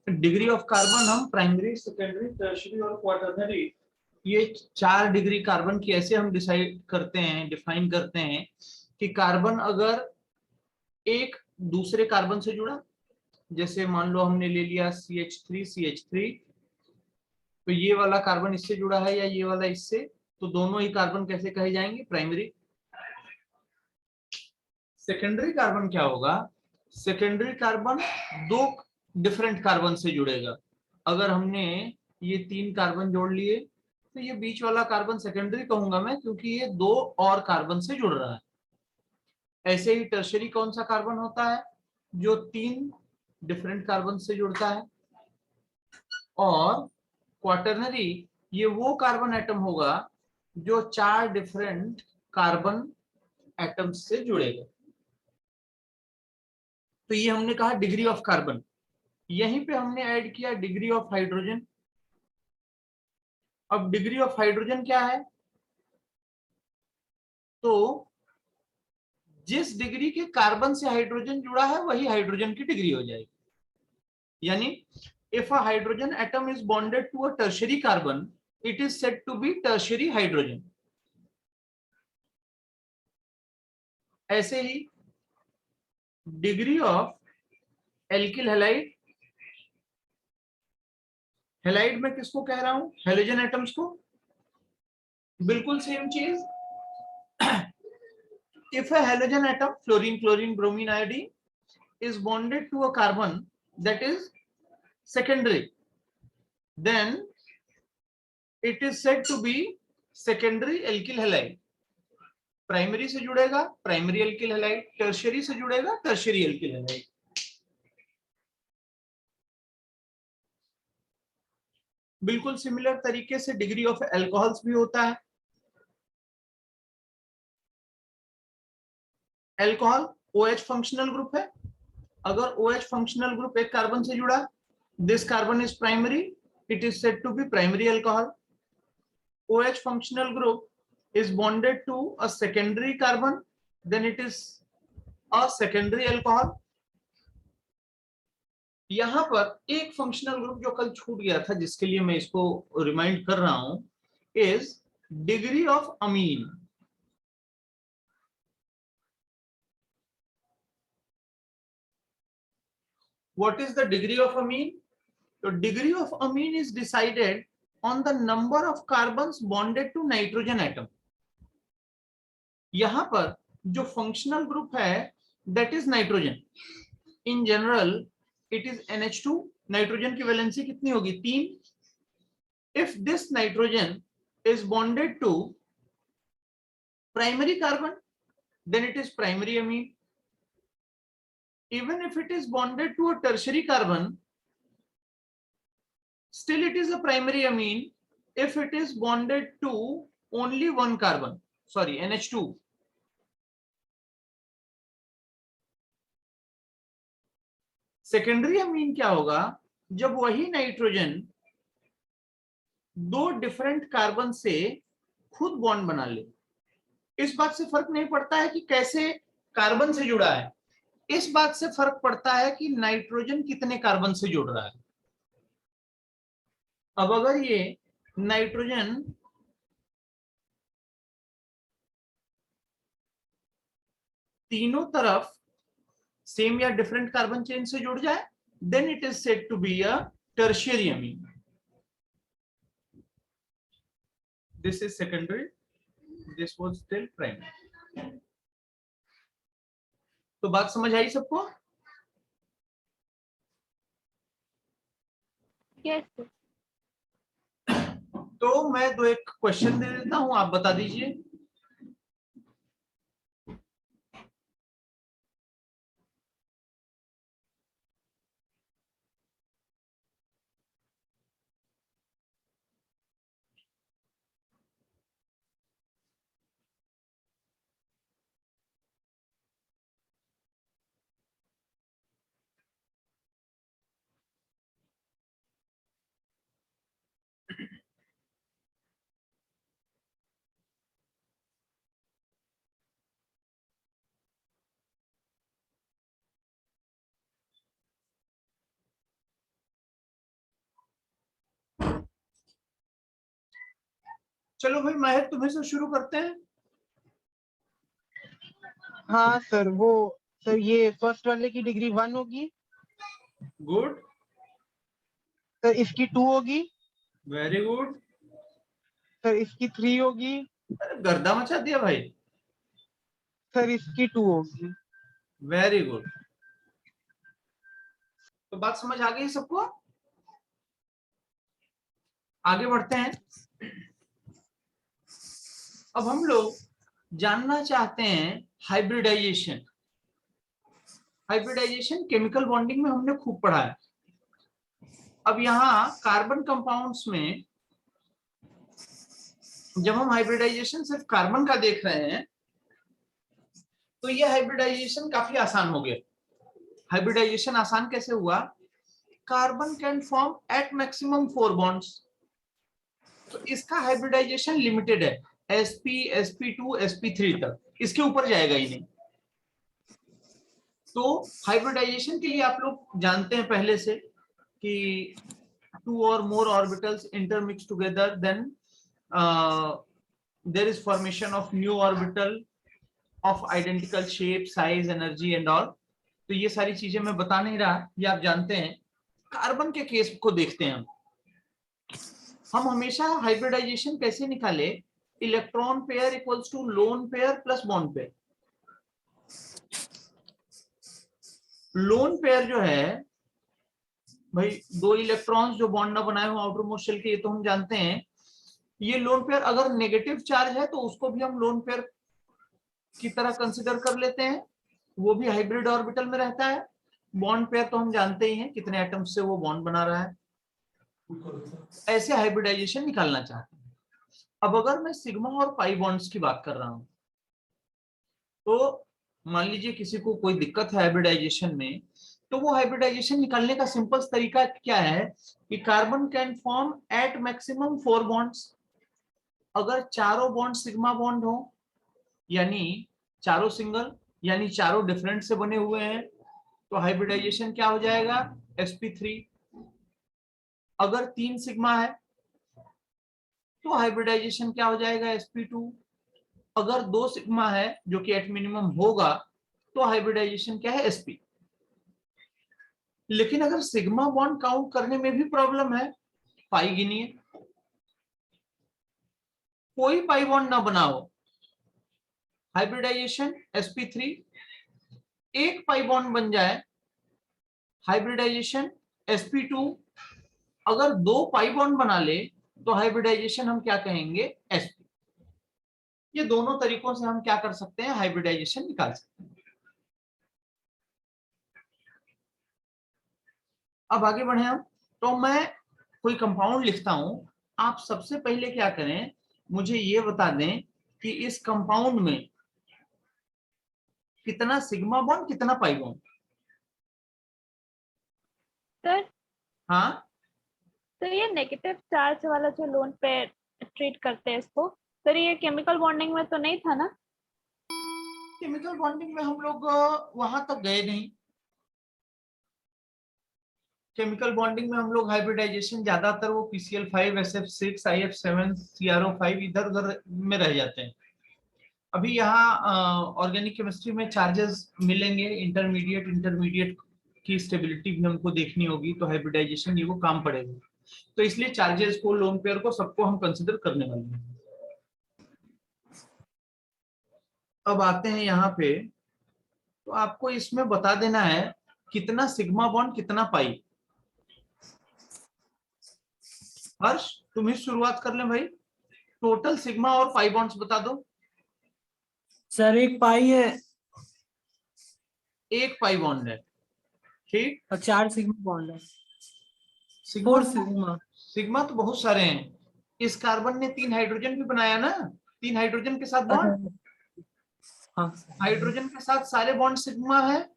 Degree of carbon हम primary, secondary, tertiary और quaternary, ये 4 डिग्री कार्बन की ऐसे हम डिसाइड करते हैं, डिफाइन करते हैं कि कार्बन अगर एक दूसरे कार्बन से जुड़ा, जैसे मान लो हमने ले लिया CH3 तो ये वाला कार्बन इससे जुड़ा है या ये वाला इससे, तो दोनों ही कार्बन कैसे कहे जाएंगे? प्राइमरी। सेकेंडरी कार्बन क्या होगा? सेकेंडरी कार्बन दो डिफरेंट कार्बन से जुड़ेगा। अगर हमने ये 3 कार्बन जोड़ लिए तो ये बीच वाला कार्बन सेकेंडरी कहूंगा मैं, क्योंकि ये 2 और कार्बन से जुड़ रहा है। ऐसे ही टर्शियरी कौन सा कार्बन होता है? जो 3 डिफरेंट कार्बन से जुड़ता है। और क्वाटरनरी ये वो कार्बन एटम होगा जो 4 डिफरेंट कार्बन एटम्स से जुड़ेगा। तो ये हमने कहा डिग्री ऑफ कार्बन। यहीं पे हमने ऐड किया डिग्री ऑफ हाइड्रोजन। अब डिग्री ऑफ हाइड्रोजन क्या है? तो जिस डिग्री के कार्बन से हाइड्रोजन जुड़ा है वही हाइड्रोजन की डिग्री हो जाएगी। यानी if a hydrogen atom is bonded to a tertiary carbon, it is said to be tertiary hydrogen. ऐसे ही degree of alkyl halide, halide में किसको कह रहा हूं? हेलोजन एटम्स को। बिल्कुल सेम चीज। if a halogen atom, fluorine, chlorine, bromine, iodine, is bonded to a carbon that is secondary, then it is said to be secondary alkyl halide. Primary से जुड़ेगा प्राइमरी एल्किल हैलाइड, टर्शियरी से जुड़ेगा tertiary alkyl halide. बिल्कुल similar तरीके से degree of alcohols भी होता है। अल्कोहल OH फंक्शनल ग्रुप है। अगर OH फंक्शनल ग्रुप एक कार्बन से जुड़ा, this carbon is primary, it is said to be primary alcohol. OH functional group is bonded to a secondary carbon, then it is a secondary alcohol. यहां पर एक functional group जो कल छूट गया था, जिसके लिए मैं इसको रिमाइंड कर रहा हूं, is degree of amine. What is the degree of amine? The degree of amine is decided on the number of carbons bonded to nitrogen atom. यहां पर जो फंक्शनल ग्रुप है that is nitrogen. In general it is NH2। Nitrogen की valency कितनी होगी? 3। If this nitrogen is bonded to primary carbon, then it is primary amine. Even if it is bonded to a tertiary carbon, still it is a primary amine if it is bonded to only one carbon, sorry, NH2. Secondary amine क्या होगा? जब वही nitrogen 2 different carbon से खुद bond बना ले। इस बात से फर्क नहीं पड़ता है कि कैसे कार्बन से जुड़ा है, इस बात से फर्क पड़ता है कि नाइट्रोजन कितने कार्बन से जुड़ रहा है। अब अगर ये नाइट्रोजन तीनों तरफ सेम या डिफरेंट कार्बन चेन से जुड़ जाए, then it is said to be a tertiary amine. This is secondary, this was still primary. तो बात समझ आई सबको? Yes sir. तो मैं दो एक क्वेश्चन दे देता हूं, आप बता दीजिए। चलो भाई माहिर, तुम्हें से शुरू करते हैं। हाँ सर, वो सर ये फर्स्ट वाले की डिग्री 1 होगी गुड, सर, इसकी 2 होगी वेरी गुड। सर, इसकी 3 होगी अरे गर्दा मचा दिया भाई। सर, इसकी 2 होगी। Very good. तो बात समझ आ गई सबको? आगे बढ़ते हैं। अब हम लोग जानना चाहते हैं हाइब्रिडाइजेशन। हाइब्रिडाइजेशन केमिकल बॉन्डिंग में हमने खूब पढ़ा है। अब यहाँ कार्बन कंपाउंड्स में जब हम हाइब्रिडाइजेशन सिर्फ कार्बन का देख रहे हैं तो ये हाइब्रिडाइजेशन काफी आसान हो गया। हाइब्रिडाइजेशन आसान कैसे हुआ? Carbon can form at maximum 4 bonds. तो इसका हाइब्रिडाइजेशन लिमिटेड है, sp sp2 sp3 तक, इसके ऊपर जाएगा ही नहीं। तो हाइब्रिडाइजेशन के लिए आप लोग जानते हैं पहले से कि 2 or more orbitals intermix together, then there is formation of new orbital of identical shape, size, energy and all. तो ये सारी चीजें मैं बता नहीं रहा, ये आप जानते हैं। कार्बन के केस को देखते हैं हम हमेशा हाइब्रिडाइजेशन कैसे निकाले? Electron pair equals to lone pair plus bond pair. Lone pair जो है भाई, 2 इलेक्ट्रॉन्स जो बॉन्ड ना बनाए हो आउटर मोस्ट शेल के, ये तो हम जानते हैं। ये लोन पेयर अगर नेगेटिव चार्ज है तो उसको भी हम लोन पेयर की तरह कंसिडर कर लेते हैं, वो भी हाइब्रिड ऑर्बिटल में रहता है। बॉन्ड पेयर तो हम जानते ही हैं कितने एटम्स से वो बॉन्ड बना रहा है। ऐसे हाइब्रिडाइजेशन निकालना चाहते हैं। अब अगर मैं सिग्मा और पाई बॉन्ड्स की बात कर रहा हूं तो मान लीजिए किसी को कोई दिक्कत है हाइब्रिडाइजेशन में, तो वो हाइब्रिडाइजेशन निकालने का सिंपल तरीका क्या है कि carbon can form at maximum 4 bonds. अगर चारों बॉन्ड सिग्मा बॉन्ड हो, यानी चारों सिंगल, यानी चारों डिफरेंट से बने हुए हैं, तो हाइब्रिडाइजेशन क्या हो जाएगा? sp3। अगर 3 सिग्मा है तो हाइब्रिडाइजेशन क्या हो जाएगा? sp2। अगर 2 सिग्मा है जो कि एट मिनिमम होगा तो हाइब्रिडाइजेशन क्या है? sp। लेकिन अगर सिग्मा बॉन्ड काउंट करने में भी प्रॉब्लम है, पाई गिनिए, कोई पाई बॉन्ड ना बनाओ, हाइब्रिडाइजेशन sp3। एक पाई बॉन्ड बन जाए, हाइब्रिडाइजेशन sp2। अगर 2 पाई बॉन्ड बना ले तो हाइब्रिडाइजेशन हम क्या कहेंगे? sp। ये दोनों तरीकों से हम क्या कर सकते हैं? हाइब्रिडाइजेशन निकाल सकते हैं। अब आगे बढ़े हम। तो मैं कोई कंपाउंड लिखता हूं, आप सबसे पहले क्या करें, मुझे ये बता दें कि इस कंपाउंड में कितना सिग्मा बॉन्ड कितना पाई बॉन्ड? सर, हाँ, तो ये नेगेटिव चार्ज वाला जो लोन पे ट्रीट करते हैं इसको, सर ये केमिकल बॉन्डिंग में तो नहीं था ना? केमिकल बॉन्डिंग में हम लोग वहां तक गए नहीं। केमिकल बॉन्डिंग में हम लोग हाइब्रिडाइजेशन ज्यादातर वो PCl5 SF6 IF7 CRO5 इधर उधर में रह जाते हैं। अभी यहाँ ऑर्गेनिक केमिस्ट्री में चार्जेस मिलेंगे, इंटरमीडिएट इंटरमीडिएट की स्टेबिलिटी भी हमको देखनी होगी, तो हाइब्रिडाइजेशन ये वो काम पड़ेगा। तो इसलिए चार्जेस को, लोन पेयर को, सबको हम कंसिडर करने वाले हैं। अब आते हैं यहाँ पे, तो आपको इसमें बता देना है कितना सिग्मा बॉन्ड कितना पाई। हर्ष, तुम ही शुरुआत कर ले भाई, टोटल सिग्मा और पाई बॉन्ड्स बता दो। सर एक पाई है एक पाई बॉन्ड है, ठीक। और 4 सिग्मा बॉन्ड है। Sigma 4 sigma. सिग्मा तो बहुत सारे हैं। इस कार्बन ने 3 हाइड्रोजन भी बनाया ना, 3 हाइड्रोजन के साथ बॉन्ड, हाँ हाइड्रोजन के साथ सारे बॉन्ड सिग्मा है।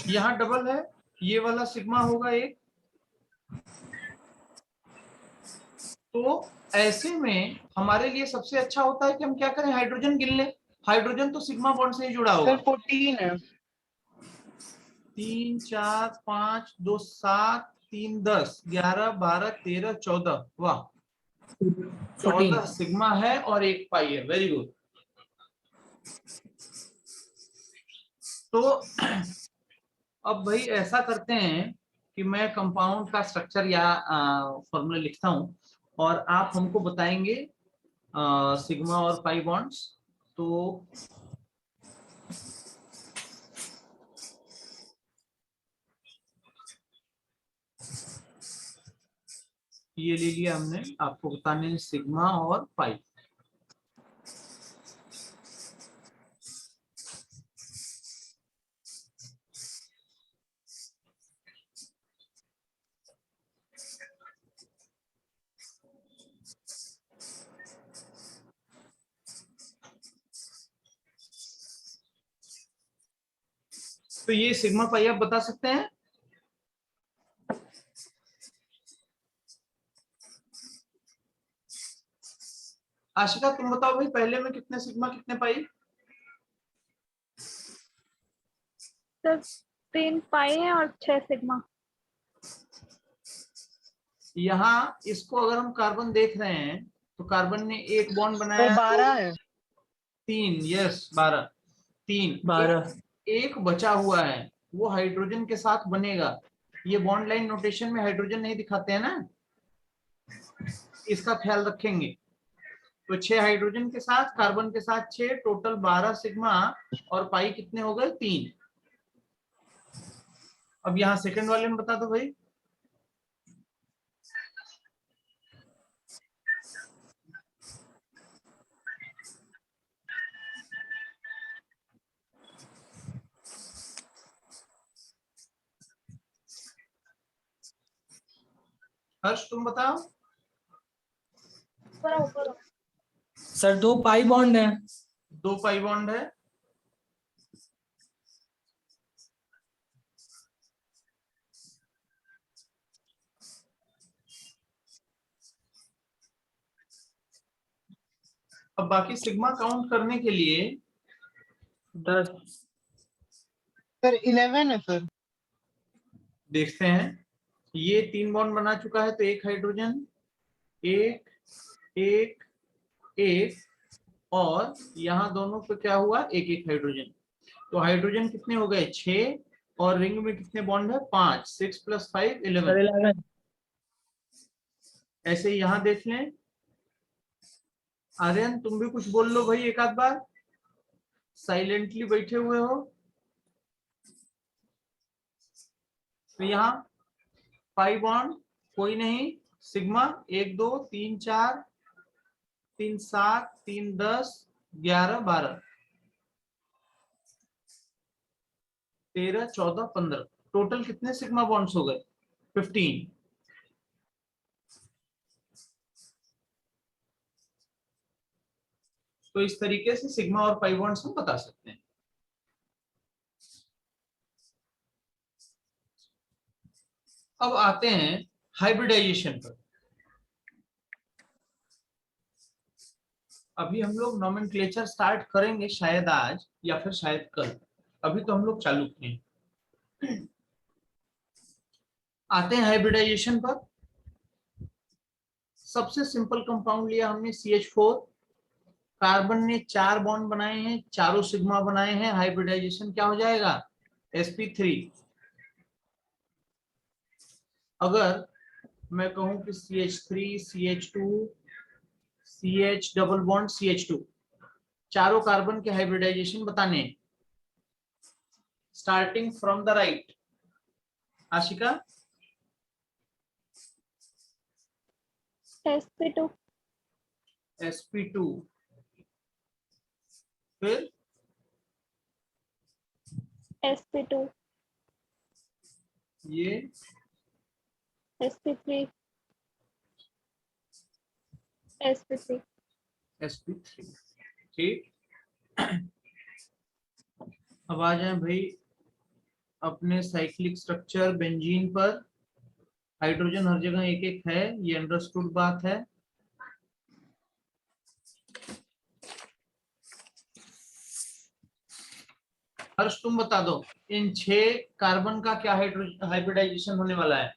यहाँ डबल है, ये वाला सिग्मा होगा एक। तो ऐसे में हमारे लिए सबसे अच्छा होता है कि हम क्या करें, हाइड्रोजन गिन लें। हाइड्रोजन तो सिग्मा बॉन्ड से ही जुड़ा होगा। सर 14 है। 3 4 5 2 7 3 10 11 12 13 14, वाह 14 14 सिग्मा है और एक पाई है, वेरी गुड। तो अब भाई ऐसा करते हैं कि मैं कंपाउंड का स्ट्रक्चर या फॉर्मूला लिखता हूं और आप हमको बताएंगे सिग्मा और पाई बॉन्ड्स। तो ये ले लिया हमने, आपको बताने हैं सिग्मा और पाई। तो ये सिग्मा पाई आप बता सकते हैं? आशिका तुम बताओ भाई, पहले में कितने सिग्मा कितने पाई? सर 3 पाई है और 6 सिग्मा। यहाँ इसको अगर हम कार्बन देख रहे हैं तो कार्बन ने एक बॉन्ड सर बनाया 12 है। 3, यस 12, 3 12 एक बचा हुआ है, वो हाइड्रोजन के साथ बनेगा। ये बॉन्ड लाइन नोटेशन में हाइड्रोजन नहीं दिखाते हैं ना, इसका ख्याल रखेंगे। तो 6 हाइड्रोजन के साथ, कार्बन के साथ 6, टोटल 12 सिग्मा और पाई कितने हो गए? 3। अब यहाँ सेकंड वाले में बता दो भाई। हर्ष तुम बताओ। सर 2 पाई बॉन्ड है। 2 पाई बॉन्ड है। अब बाकी सिग्मा काउंट करने के लिए 10 सर 11 है सर। देखते हैं, ये 3 बॉन्ड बना चुका है तो एक हाइड्रोजन, एक एक एक, और यहाँ दोनों पे क्या हुआ? एक एक हाइड्रोजन। तो हाइड्रोजन कितने हो गए? 6, और रिंग में कितने बॉन्ड है? 5, 6 + 5 सर 11। 11 ऐसे ही यहाँ देख लें। आर्यन तुम भी कुछ बोल लो भाई एक आध बार, साइलेंटली बैठे हुए हो। तो यहाँ पाई बॉन्ड कोई नहीं, सिग्मा 1 2 3 4 3 7 3 10 11 12 13 14 15, टोटल कितने सिग्मा बॉन्ड्स हो गए? 15। तो इस तरीके से सिग्मा और पाई बॉन्ड्स हम बता सकते हैं। अब आते हैं हाइब्रिडाइजेशन पर। अभी हम लोग नोमेनक्लेचर स्टार्ट करेंगे शायद आज या फिर शायद कल, अभी तो हम लोग चालू किए। आते हैं हाइब्रिडाइजेशन पर। सबसे सिंपल कंपाउंड लिया हमने CH4, कार्बन ने 4 बॉन्ड बनाए हैं, चारों सिग्मा बनाए हैं, हाइब्रिडाइजेशन क्या हो जाएगा? sp3। अगर मैं कहूं कि CH3 CH2 CH double bond CH2, चारों कार्बन के हाइब्रिडाइजेशन बताने हैं, starting from the right. Ashika? sp2 sp2, फिर sp2 ये sp3 sp3 sp3, ठीक। अब आ जाए भाई अपने साइक्लिक स्ट्रक्चर बेंजीन पर। हाइड्रोजन हर जगह एक एक है, ये अंडरस्टूड बात है। हर्ष तुम बता दो, इन 6 कार्बन का क्या हाइब्रिडाइजेशन होने वाला है?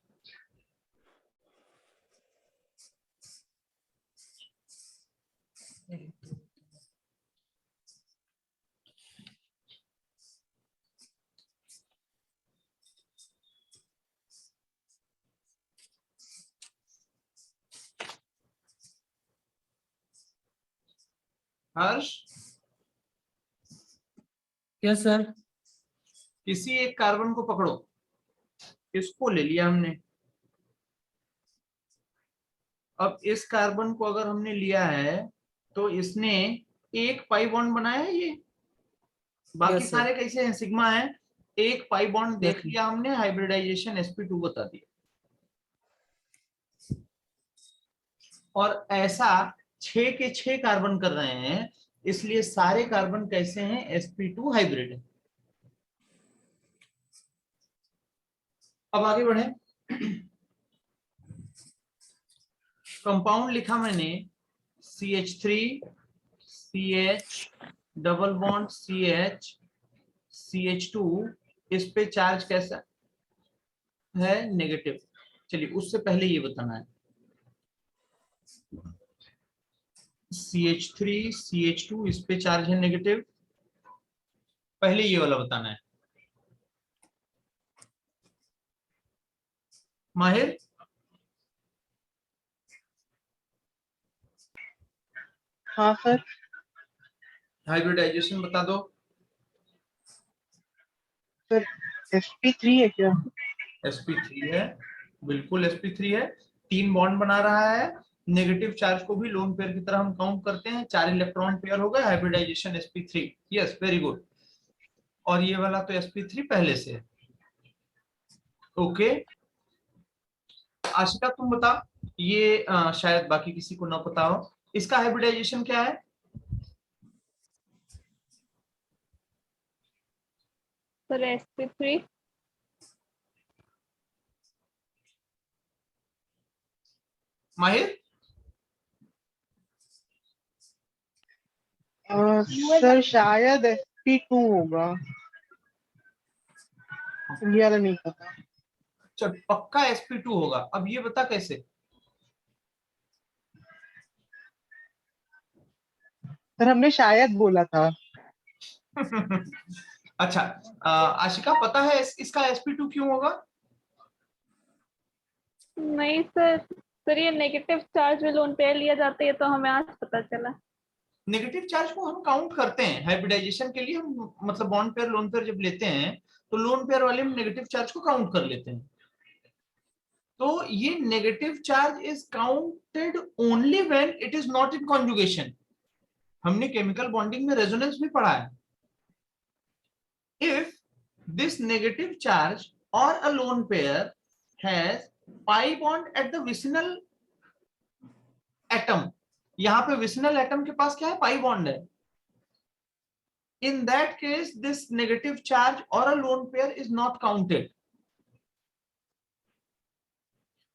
हर्ष, यस सर। किसी एक कार्बन को पकड़ो, इसको ले लिया हमने। अब इस कार्बन को अगर हमने लिया है तो इसने एक पाई बॉन्ड बनाया है, ये बाकी Yes, sir. सारे कैसे हैं, सिग्मा है। एक पाई बॉन्ड देख Yes, sir. लिया हमने, हाइब्रिडाइजेशन sp2 बता दिया। और ऐसा 6 के 6 कार्बन कर रहे हैं, इसलिए सारे कार्बन कैसे हैं, sp2 हाइब्रिड है। अब आगे बढ़े। कंपाउंड लिखा मैंने CH3 CH double bond CH CH2, इस पे चार्ज कैसा है, नेगेटिव। चलिए उससे पहले ये बताना है, CH3 CH2 इस पे चार्ज है नेगेटिव, पहले ये वाला बताना है। माहिर, हाँ सर। हाइब्रिडाइजेशन बता दो। सर sp3 है क्या? sp3 है, बिल्कुल sp3 है। 3 बॉन्ड बना रहा है, नेगेटिव चार्ज को भी लोन पेयर की तरह हम काउंट करते हैं। 4 इलेक्ट्रॉन पेयर हो गए, hybridisation sp3। Yes, very good. और ये वाला तो sp3 पहले से है। ओके, आशिका तुम बता, ये शायद बाकी किसी को ना पता हो, इसका हाइब्रिडाइजेशन क्या है। Sir sp3। माहिर, सर शायद sp2 होगा, ये वाला नहीं पता। चल पक्का sp2 होगा। अब ये बता कैसे। सर हमने शायद बोला था। अच्छा, आशिका पता है इसका sp2 क्यों होगा। नहीं सर, सर ये नेगेटिव चार्ज में लोन पेयर लिया जाता है, तो हमें आज पता चला। नेगेटिव चार्ज को हम काउंट करते हैं हाइब्रिडाइजेशन के लिए, हम मतलब बॉन्ड पेयर लोन पेयर जब लेते हैं तो लोन पेयर वाले में नेगेटिव चार्ज को काउंट कर लेते हैं। तो ये negative charge is counted only when it is not in conjugation. हमने केमिकल बॉन्डिंग में रेजोनेंस भी पढ़ा है। इफ दिस नेगेटिव चार्ज और a lone pair has pi bond at the vicinal atom, यहां पे विसिनल एटम के पास क्या है, पाई बॉन्ड है। In that case, this negative charge or a lone pair is not counted.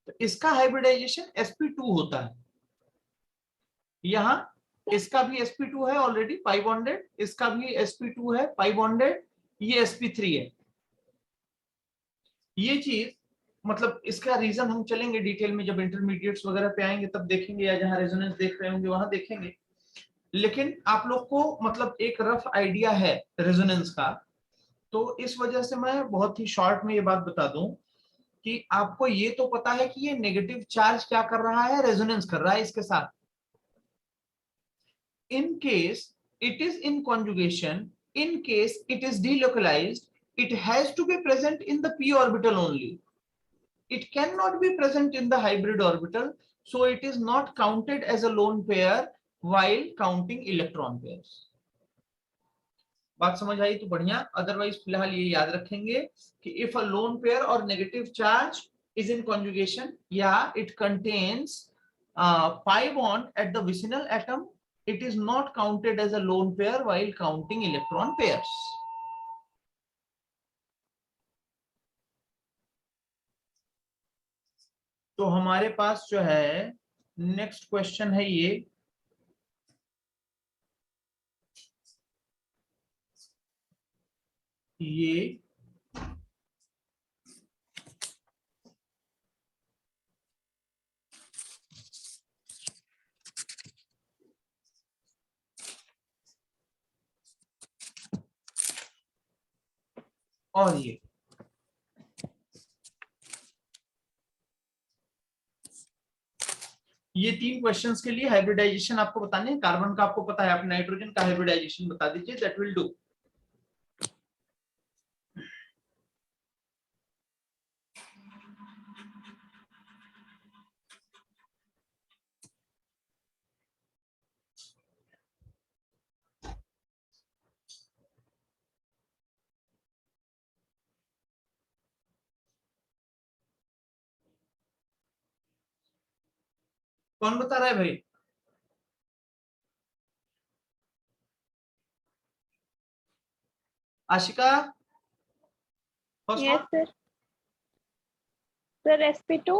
तो इसका हाइब्रिडाइजेशन sp2 होता है। यहां इसका भी sp2 है ऑलरेडी पाई बॉन्डेड, इसका भी sp2 है पाई बॉन्डेड, ये sp3 है। ये चीज मतलब इसका रीजन हम चलेंगे डिटेल में, जब इंटरमीडिएट्स वगैरह पे आएंगे तब देखेंगे, या जहां रेजोनेंस देख रहे होंगे वहां देखेंगे। लेकिन आप लोग को मतलब एक रफ आइडिया है रेजोनेंस का, तो इस वजह से मैं बहुत ही शॉर्ट में ये बात बता दूं कि आपको ये तो पता है कि ये नेगेटिव चार्ज क्या कर रहा है, रेजोनेंस कर रहा है इसके साथ। In case it is in conjugation, in case it is delocalized, it has to be present in the p orbital only. It cannot be present in the hybrid orbital, so it is not counted as a lone pair while counting electron pairs. बात समझ आई तो बढ़िया, otherwise फिलहाल ये याद रखेंगे कि if a lone pair और negative charge is in conjugation या it contains pi bond at the vicinal atom, it is not counted as a lone pair while counting electron pairs. तो हमारे पास जो है नेक्स्ट क्वेश्चन है ये और ये 3 क्वेश्चंस के लिए हाइब्रिडाइजेशन आपको बताने हैं। कार्बन का आपको पता है, आप नाइट्रोजन का हाइब्रिडाइजेशन बता दीजिए, दैट विल डू। कौन बता रहा है भाई? Ashika, first yes one. Sir. Sir sp2।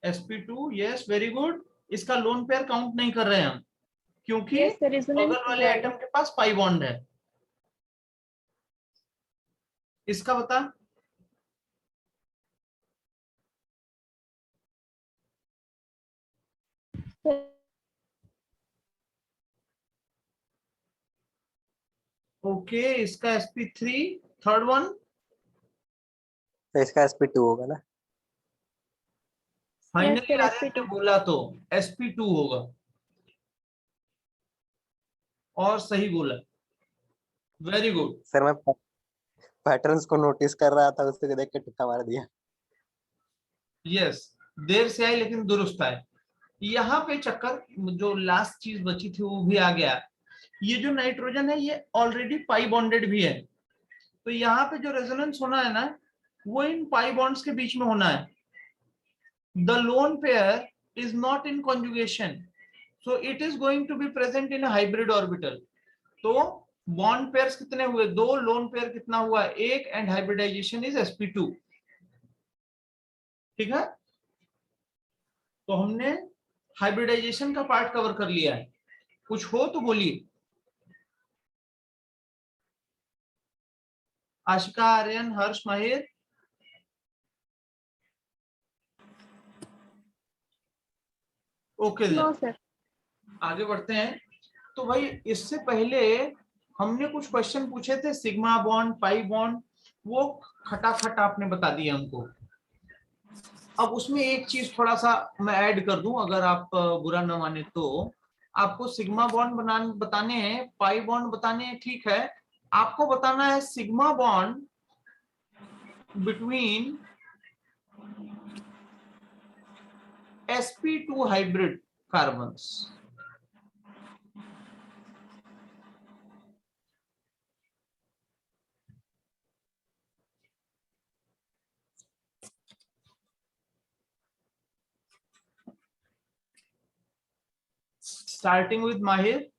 sp2, yes, very good. इसका लोन पेयर काउंट नहीं कर रहे हैं हम, क्योंकि यस सर, रेजोनेंस बगल वाले एटम के पास पाई बॉन्ड है। इसका बता। ओके, इसका sp3, थर्ड वन। तो इसका sp2 होगा ना। फाइनली sir, आर्यन ने sp2। बोला तो sp2 होगा, और सही बोला, वेरी गुड। सर मैं पैटर्न्स को नोटिस कर रहा था, उससे देख के तुक्का मार दिया। यस, देर से आई लेकिन दुरुस्त आए। यहाँ पे चक्कर, जो लास्ट चीज बची थी वो भी आ गया। ये जो नाइट्रोजन है ये ऑलरेडी पाई बॉन्डेड भी है, तो यहाँ पे जो रेजोनेंस होना है ना, वो इन पाई बॉन्ड्स के बीच में होना है। The lone pair is not in conjugation, so it is going to be present in hybrid orbital. तो बॉन्ड पेयर्स कितने हुए? 2, लोन पेयर कितना हुआ? 1, एंड हाइब्रिडाइजेशन इज sp2। ठीक है, तो हमने हाइब्रिडाइजेशन का पार्ट कवर कर लिया है। कुछ हो तो बोलिए। Ashika, Aryan, Harsh, Mahir. Okay, no sir. आगे बढ़ते हैं। तो भाई इससे पहले हमने कुछ क्वेश्चन पूछे थे, सिग्मा बॉन्ड, पाई बॉन्ड, वो खटाखट आपने बता दिया हमको। अब उसमें एक चीज थोड़ा सा मैं ऐड कर दूं, अगर आप बुरा न माने तो। आपको सिग्मा बॉन्ड बताने हैं, पाई बॉन्ड बताने हैं, ठीक है। आपको बताना है sigma bond between sp2 hybrid carbons. Starting with माहिर।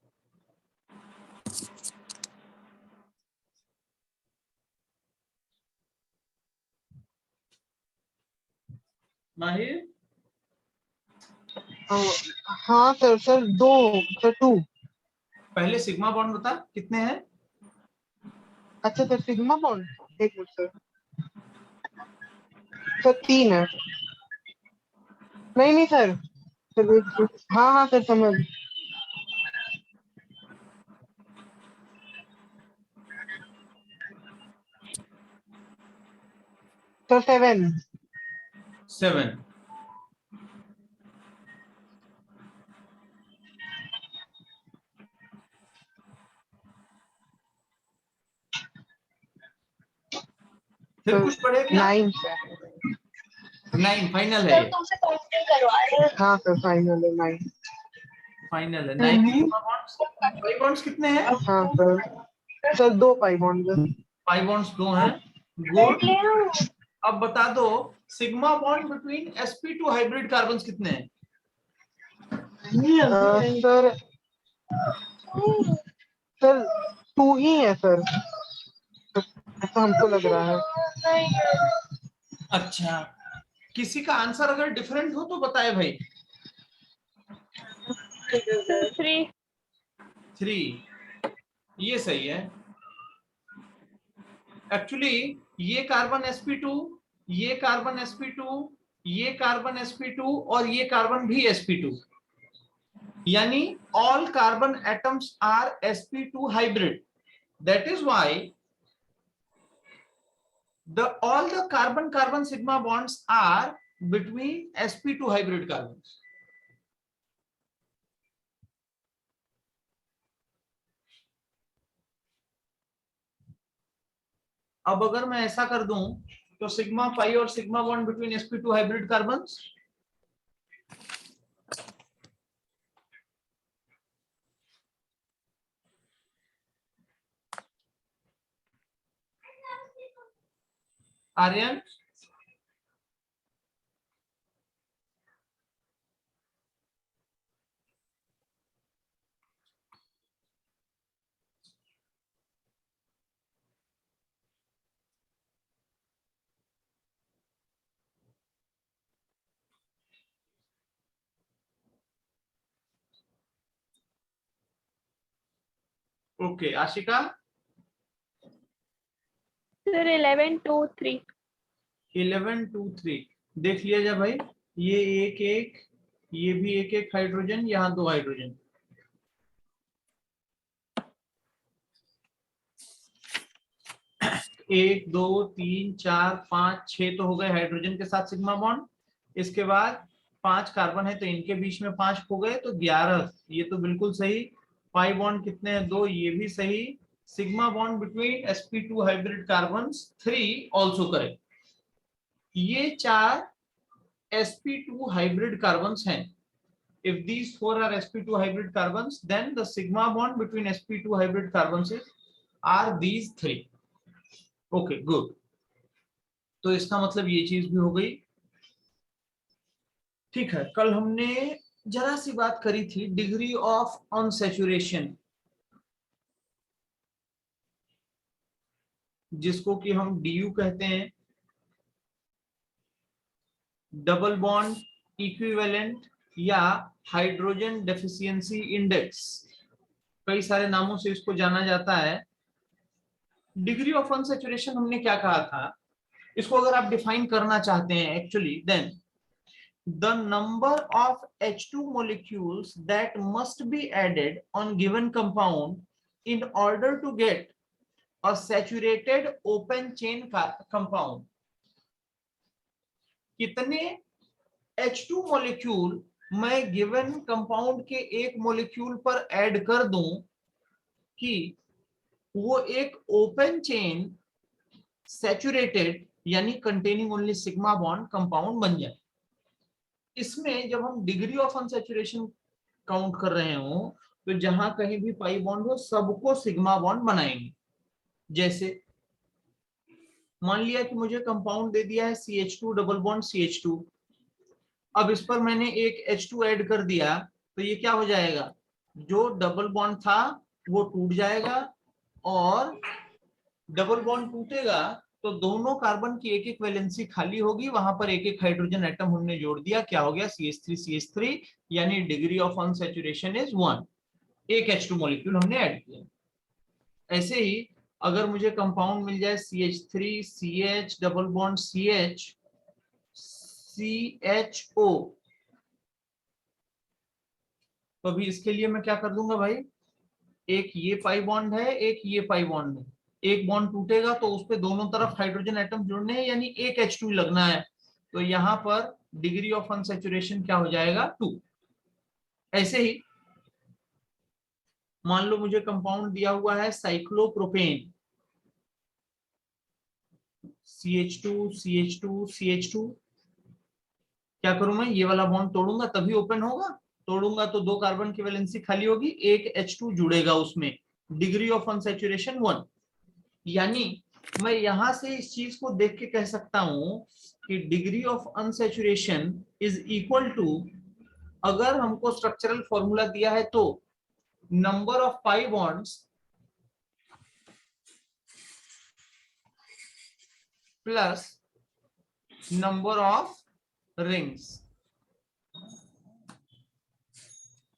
माहिर, हाँ सर, सर 2, सर 2। पहले सिग्मा बॉन्ड बता कितने हैं। अच्छा सर, सिग्मा बॉन्ड, एक मिनट सर। सर 3 है। नहीं नहीं सर, सर हाँ हाँ सर, समझ। सर 7। 7। फिर कुछ पढ़े क्या? 9 सर। 9 फाइनल है? हाँ सर, फाइनल है 9। फाइनल है 9 सिग्मा बॉन्ड्स। पाई बॉन्ड्स कितने हैं? हाँ sir, sir 2 pi bond. Pi bonds 2 हैं। गुड। अब बता दो sigma bond between sp2 hybrid carbons कितने हैं? सर, सर 2 ही है सर, ऐसा हमको लग रहा है। अच्छा, किसी का आंसर अगर डिफरेंट हो तो बताए भाई। 3। 3, ये सही है। एक्चुअली ये कार्बन sp2, ये कार्बन sp2, ये कार्बन sp2 और ये कार्बन भी sp2, यानी all carbon atoms are sp2 hybrid. That is why all the carbon carbon sigma bonds are between sp2 hybrid carbons. अब अगर मैं ऐसा कर दूं तो सिग्मा पाई और sigma bond between sp2 hybrid carbons, Aryan okay, Ashika sir 11 2 3। 11 2 3 देख लिया जाए भाई, ये एक एक, ये भी एक एक हाइड्रोजन, यहाँ 2 हाइड्रोजन। एक दो तीन चार पाँच छह तो हो गए हाइड्रोजन के साथ सिग्मा बॉन्ड, इसके बाद 5 कार्बन है तो इनके बीच में 5 हो गए तो 11, ये तो बिल्कुल सही। पाई बॉन्ड कितने हैं? 2, ये भी सही। Sigma bond between sp2 hybrid carbons 3 also correct. ये 4 sp2 हाइब्रिड कार्बन्स हैं। If these 4 are sp2 hybrid carbons, then the sigma bond between sp2 hybrid carbons are these 3. Okay, good. तो इसका मतलब ये चीज भी हो गई। ठीक है, कल हमने जरा सी बात करी थी डिग्री ऑफ अनसैचुरेशन, जिसको कि हम DU कहते हैं, डबल बॉन्ड इक्विवेलेंट या हाइड्रोजन डेफिशिएंसी इंडेक्स, कई सारे नामों से इसको जाना जाता है। डिग्री ऑफ अनसैचुरेशन हमने क्या कहा था, इसको अगर आप डिफाइन करना चाहते हैं actually, then the number of H2 molecules that must be added on given compound in order to get a saturated open chain compound. कितने H2 molecule मैं given compound के एक molecule पर ऐड कर दूं कि वो एक open chain saturated यानी containing only sigma bond compound बन जाए। इसमें जब हम डिग्री ऑफ अनसैचुरेशन काउंट कर रहे हो तो जहां कहीं भी पाई बॉन्ड हो सबको सिग्मा बॉन्ड बनाएंगे। जैसे मान लिया कि मुझे कंपाउंड दे दिया है CH2 डबल बॉन्ड CH2, अब इस पर मैंने एक H2 ऐड कर दिया तो ये क्या हो जाएगा, जो डबल बॉन्ड था वो टूट जाएगा, और डबल बॉन्ड टूटेगा तो दोनों कार्बन की एक एक वैलेंसी खाली होगी, वहां पर एक एक हाइड्रोजन एटम हमने जोड़ दिया, क्या हो गया CH3 CH3, यानी डिग्री ऑफ अनसैचुरेशन इज 1, एक H2 मॉलिक्यूल हमने ऐड किया। ऐसे ही अगर मुझे कंपाउंड मिल जाए CH3 CH double bond CH CHO, तो अभी इसके लिए मैं क्या कर दूंगा भाई, एक ये पाई बॉन्ड है एक ये पाई बॉन्ड है, एक बॉन्ड टूटेगा तो उस पे दोनों तरफ हाइड्रोजन एटम जुड़ने हैं यानी एक H2 लगना है, तो यहां पर डिग्री ऑफ अनसैचुरेशन क्या हो जाएगा 2। ऐसे ही मान लो मुझे कंपाउंड दिया हुआ है साइक्लोप्रोपेन, CH2 CH2 CH2, क्या करूं मैं, ये वाला बॉन्ड तोड़ूंगा तभी ओपन होगा, तोड़ूंगा तो 2 कार्बन की वैलेंसी खाली होगी, एक H2 जुड़ेगा उसमें, डिग्री ऑफ अनसैचुरेशन 1। यानी मैं यहां से इस चीज को देख के कह सकता हूं कि degree of unsaturation is equal to, अगर हमको स्ट्रक्चरल फॉर्मूला दिया है तो number of pi bonds plus number of rings,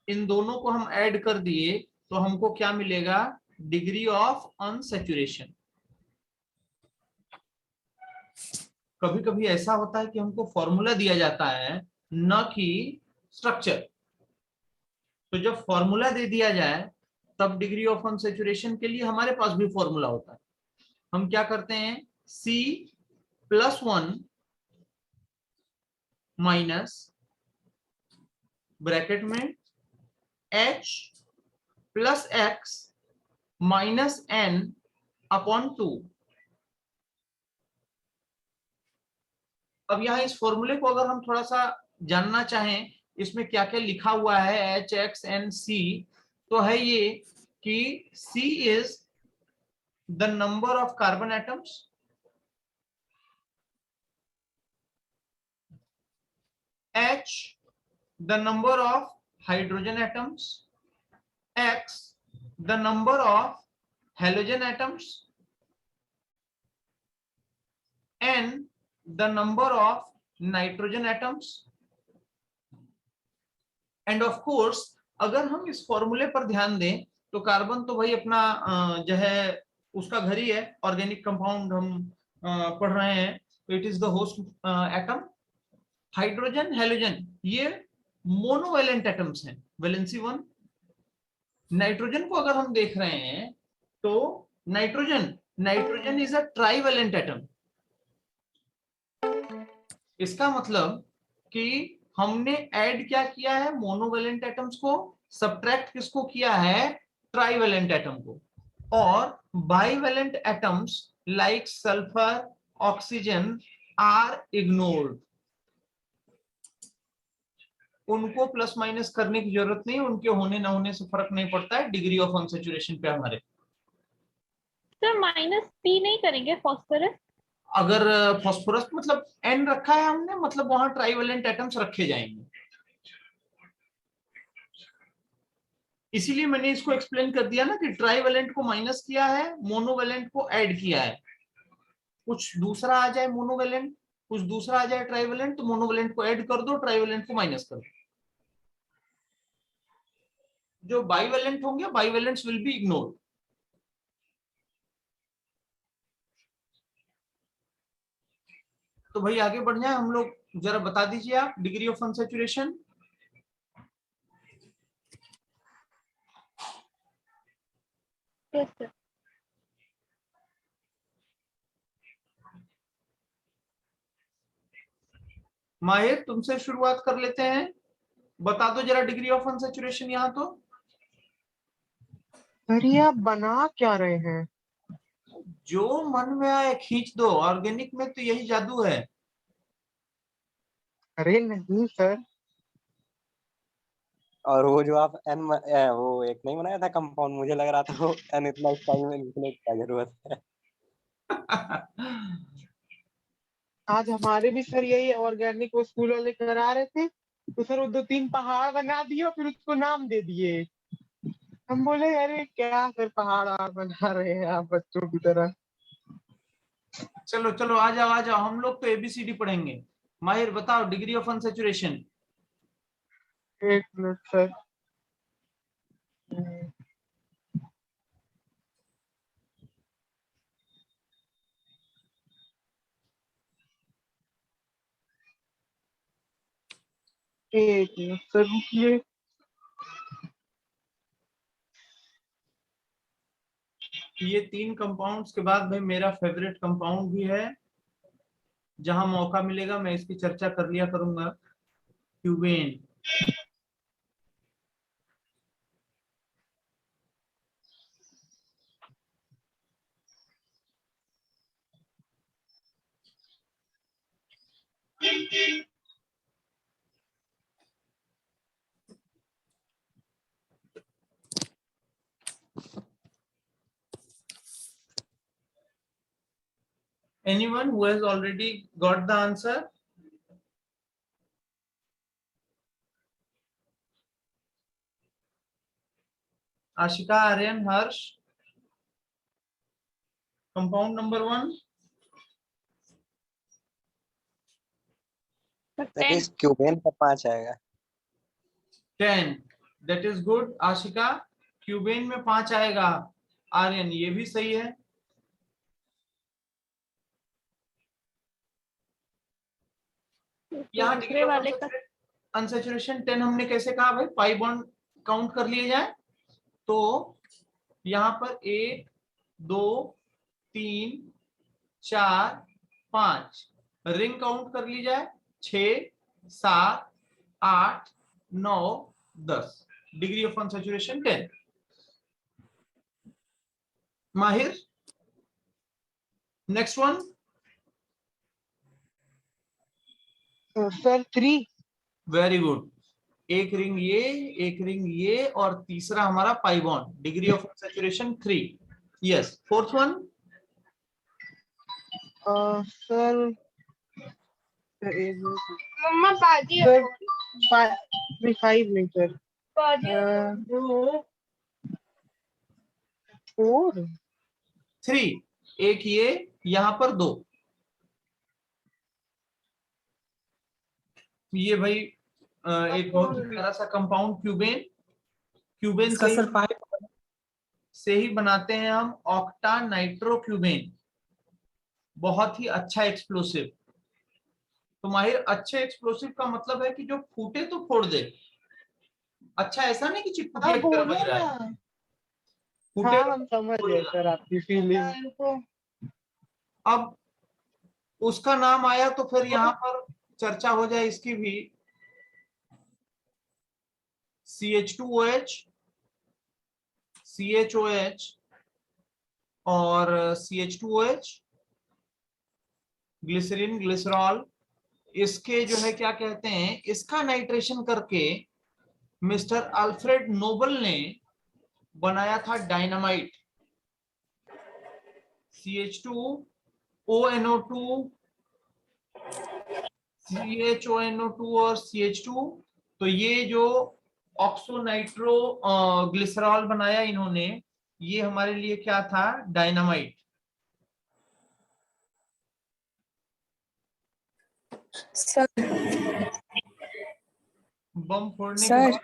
इन दोनों को हम ऐड कर दिए तो हमको क्या मिलेगा, डिग्री ऑफ अनसैचुरेशन। कभी कभी ऐसा होता है कि हमको फॉर्मूला दिया जाता है न कि स्ट्रक्चर, तो जब फॉर्मूला दे दिया जाए तब डिग्री ऑफ अनसैचुरेशन के लिए हमारे पास भी फॉर्मूला होता है। हम क्या करते हैं, C+1 माइनस ब्रैकेट में H plus X minus N upon 2, अब यहाँ इस फॉर्मूले को अगर हम थोड़ा सा जानना चाहें, इसमें क्या क्या लिखा हुआ है HXNC, तो है ये कि C is the number of carbon atoms, H the number of hydrogen atoms, X the number of halogen atoms, N the number of nitrogen atoms, and of course अगर हम इस फॉर्मूले पर ध्यान दें तो कार्बन तो भाई अपना जो है उसका घर ही है, ऑर्गेनिक कंपाउंड हम पढ़ रहे हैं, तो it is the host atom. Hydrogen halogen ये मोनोवेलेंट एटम्स हैं, वैलेंसी 1। नाइट्रोजन को अगर हम देख रहे हैं तो nitrogen is a trivalent atom. इसका मतलब कि हमने ऐड क्या किया है, मोनोवेलेंट एटम्स को, सब्ट्रैक्ट किसको किया है, ट्राइवेलेंट एटम को। और bivalent atoms like sulphur, oxygen are ignored, उनको प्लस माइनस करने की जरूरत नहीं, उनके होने ना होने से फर्क नहीं पड़ता है डिग्री ऑफ अनसैचुरेशन पे हमारे। सर -P नहीं करेंगे फॉस्फोरस? अगर फास्फोरस मतलब N रखा है हमने, मतलब वहां ट्राइवेलेंट एटम्स रखे जाएंगे, इसीलिए मैंने इसको एक्सप्लेन कर दिया ना कि ट्राइवेलेंट को माइनस किया है, मोनोवेलेंट को ऐड किया है। कुछ दूसरा आ जाए मोनोवेलेंट, कुछ दूसरा आ जाए ट्राइवेलेंट, तो मोनोवेलेंट को ऐड कर दो, ट्राइवेलेंट को माइनस कर दो। जो बाइवेलेंट होंगे, बाइवेलेंट्स विल बी इग्नोर्ड। तो भाई आगे बढ़ जाए हम लोग, जरा बता दीजिए आप degree of unsaturation. Yes sir. माहिर तुमसे शुरुआत कर लेते हैं, बता दो जरा डिग्री ऑफ अनसैचुरेशन यहाँ तो। सर ये आप बना क्या रहे हैं? जो मन में आए खींच दो, ऑर्गेनिक में तो यही जादू है। अरे नहीं सर। और वो जो आप वो एक नहीं बनाया था कंपाउंड, मुझे लग रहा था वो N इतना स्टाइल में लिखने की क्या जरूरत है। आज हमारे भी सर यही ऑर्गेनिक वो स्कूल वाले करा रहे थे, तो सर वो 2-3 पहाड़ बना दिए और फिर उसको नाम दे दिए। हम बोले अरे क्या सर पहाड़ बना रहे हैं आप बच्चों की तरह। चलो चलो आ जाओ आ जाओ, हम लोग तो ABCD पढ़ेंगे। माहिर बताओ डिग्री ऑफ अनसैचुरेशन। एक मिनट सर। एक मिनट सर रुकिए। ये 3 कंपाउंड्स के बाद भाई मेरा फेवरेट कंपाउंड भी है, जहां मौका मिलेगा मैं इसकी चर्चा कर लिया करूंगा, क्यूबेन। Anyone who has already got the answer? Ashika, Aryan, Harsh. Compound number 1. That is क्यूबेन का 5 आएगा। 10. That is good. Ashika, क्यूबेन में 5 आएगा। आर्यन ये भी सही है। यहाँ डिग्री ऑफ वाले का अनसैचुरेशन 10 हमने कैसे कहा भाई, पाई बॉन्ड काउंट कर लिए जाए तो यहाँ पर 1 2 3 4 5, रिंग काउंट कर ली जाए 6 7 8 9 10, degree of unsaturation 10। Mahir next one. Sir 3। Very good. एक रिंग ये और तीसरा हमारा pi bond, degree of saturation 3। Yes, fourth one. Sir मम्मा बाजी सर 5 नहीं सर, 4। 3, एक ये, यहां पर 2। ये भाई एक बहुत ही प्यारा सा कंपाउंड क्यूबेन। क्यूबेन इसका सर 5 से ही बनाते हैं हम ऑक्टा नाइट्रोक्यूबेन। बहुत ही अच्छा एक्सप्लोसिव। तो माहिर, अच्छे एक्सप्लोसिव का मतलब है कि जो फूटे तो फोड़ दे। अच्छा ऐसा नहीं कि चिपचिपिया की तरह बज रहा है, फूटे हाँ हम समझ गए सर आपकी फीलिंग। अब उसका नाम आया तो फिर यहाँ पर चर्चा हो जाए इसकी भी। CH2OH, CHOH और CH2OH, ग्लिसरीन, ग्लिसरॉल, इसके जो है क्या कहते हैं, इसका नाइट्रेशन करके मिस्टर अल्फ्रेड नोबल ने बनाया था डायनामाइट। CH2ONO2, CHONO2 और CH2। तो ये जो ऑक्सोनाइट्रो ग्लिसरॉल बनाया इन्होंने, ये हमारे लिए क्या था, डायनामाइट। सर बम फोड़ने के सर बाद